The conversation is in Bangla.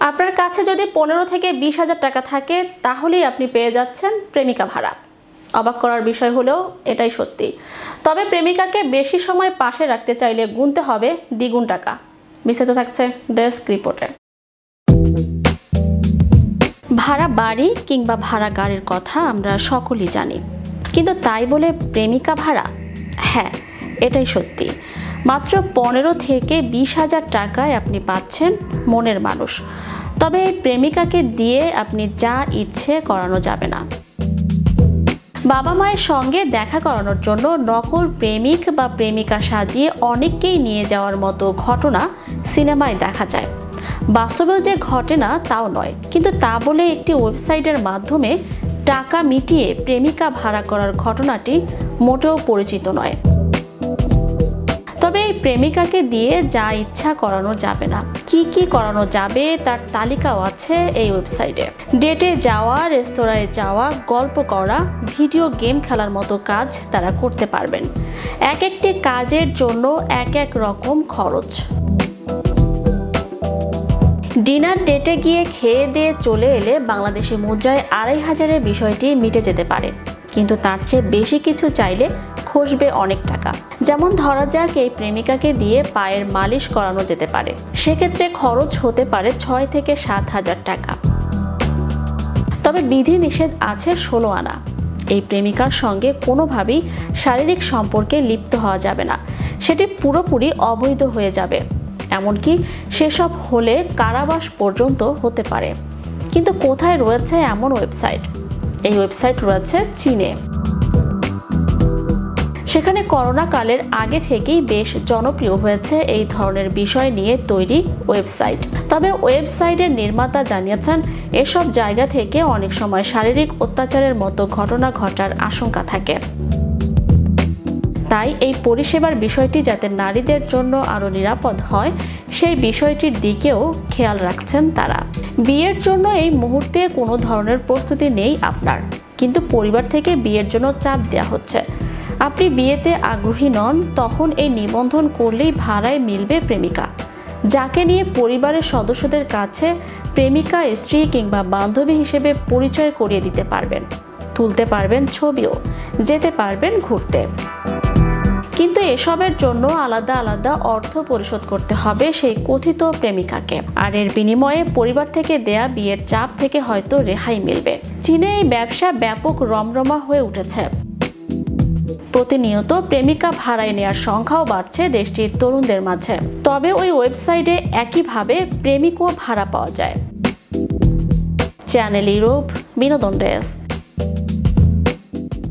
আপনার কাছে যদি 15 থেকে 20,000 টাকা থাকে তাহলেই আপনি পেয়ে যাচ্ছেন প্রেমিকা ভাড়া। অবাক করার বিষয় হলেও এটাই সত্যি। তবে প্রেমিকাকে বেশি সময় পাশে রাখতে চাইলে গুনতে হবে দ্বিগুণ টাকা। বিস্তারিত থাকছে ডেস্ক রিপোর্টে। ভাড়া বাড়ি কিংবা ভাড়া গাড়ির কথা আমরা সকলেই জানি, কিন্তু তাই বলে প্রেমিকা ভাড়া? হ্যাঁ, এটাই সত্যি। মাত্র 15 থেকে 20,000 টাকায় আপনি পাচ্ছেন মনের মানুষ। তবে এই প্রেমিকাকে দিয়ে আপনি যা ইচ্ছে করানো যাবে না। বাবা মায়ের সঙ্গে দেখা করানোর জন্য নকল প্রেমিক বা প্রেমিকা সাজিয়ে অনেককেই নিয়ে যাওয়ার মতো ঘটনা সিনেমায় দেখা যায়। বাস্তবেও যে ঘটে না তাও নয়, কিন্তু তা বলে একটি ওয়েবসাইটের মাধ্যমে টাকা মিটিয়ে প্রেমিকা ভাড়া করার ঘটনাটি মোটেও পরিচিত নয়। তবে এই প্রেমিকাকে দিয়ে যা ইচ্ছা করানো যাবে না। কি কি করানো যাবে তার তালিকাও আছে এই ওয়েবসাইটে। ডেটে যাওয়া, রেস্তোরাঁয় যাওয়া, গল্প করা, ভিডিও গেম খেলার মতো কাজ তারা করতে পারবেন। এক একটি কাজের জন্য এক এক রকম খরচ। ডিনার ডেটে গিয়ে খেয়ে দিয়ে চলে এলে বাংলাদেশি মুদ্রায় 2,500-এর বিষয়টি মিটে যেতে পারে, কিন্তু তার চেয়ে বেশি কিছু চাইলে খসবে অনেক টাকা। যেমন ধরা যাক এই প্রেমিকাকে দিয়ে পায়ের মালিশ করানো যেতে পারে, সেক্ষেত্রে খরচ হতে পারে 6 থেকে 7,000 টাকা। তবে বিধি নিষেধ আছে 16 আনা। এই প্রেমিকার সঙ্গে কোনোভাবেই শারীরিক সম্পর্কে লিপ্ত হওয়া যাবে না, সেটি পুরোপুরি অবৈধ হয়ে যাবে। এমনকি সেসব হলে কারাবাস পর্যন্ত হতে পারে। কিন্তু কোথায় রয়েছে এমন ওয়েবসাইট? এই ওয়েবসাইট রয়েছে চীনে। সেখানে করোনা কালের আগে থেকেই বেশ জনপ্রিয় হয়েছে এই ধরনের বিষয় নিয়ে তৈরি ওয়েবসাইট। তবে ওয়েবসাইটের নির্মাতা জানিয়েছেন এসব জায়গা থেকে অনেক সময় শারীরিক অত্যাচারের মতো ঘটনা ঘটার আশঙ্কা থাকে। তাই এই পরিষেবার বিষয়টি যাতে নারীদের জন্য আরও নিরাপদ হয় সেই বিষয়টির দিকেও খেয়াল রাখছেন তারা। বিয়ের জন্য এই মুহূর্তে কোনো ধরনের প্রস্তুতি নেই আপনার, কিন্তু পরিবার থেকে বিয়ের জন্য চাপ দেওয়া হচ্ছে। আপনি বিয়েতে আগ্রহী নন, তখন এই নিবন্ধন করলেই ভাড়ায় মিলবে প্রেমিকা, যাকে নিয়ে পরিবারের সদস্যদের কাছে প্রেমিকা, স্ত্রী কিংবা বান্ধবী হিসেবে পরিচয় করিয়ে দিতে পারবেন, তুলতে পারবেন ছবিও, যেতে পারবেন ঘুরতে। কিন্তু এসবের জন্য আলাদা আলাদা অর্থ পরিশোধ করতে হবে সেই কথিত প্রেমিকাকে, আর এর বিনিময়ে পরিবার থেকে দেয়া বিয়ের চাপ থেকে হয়তো রেহাই মিলবে। চীনে এই ব্যবসা ব্যাপক রমরমা হয়ে উঠেছে। প্রতিনিয়ত প্রেমিকা ভাড়ায় নেওয়ার সংখ্যাও বাড়ছে দেশটির তরুণদের মাঝে। তবে ওই ওয়েবসাইটে একইভাবে প্রেমিকও ভাড়া পাওয়া যায়। চ্যানেল ইউরোপ, বিনোদন ডেস্ক।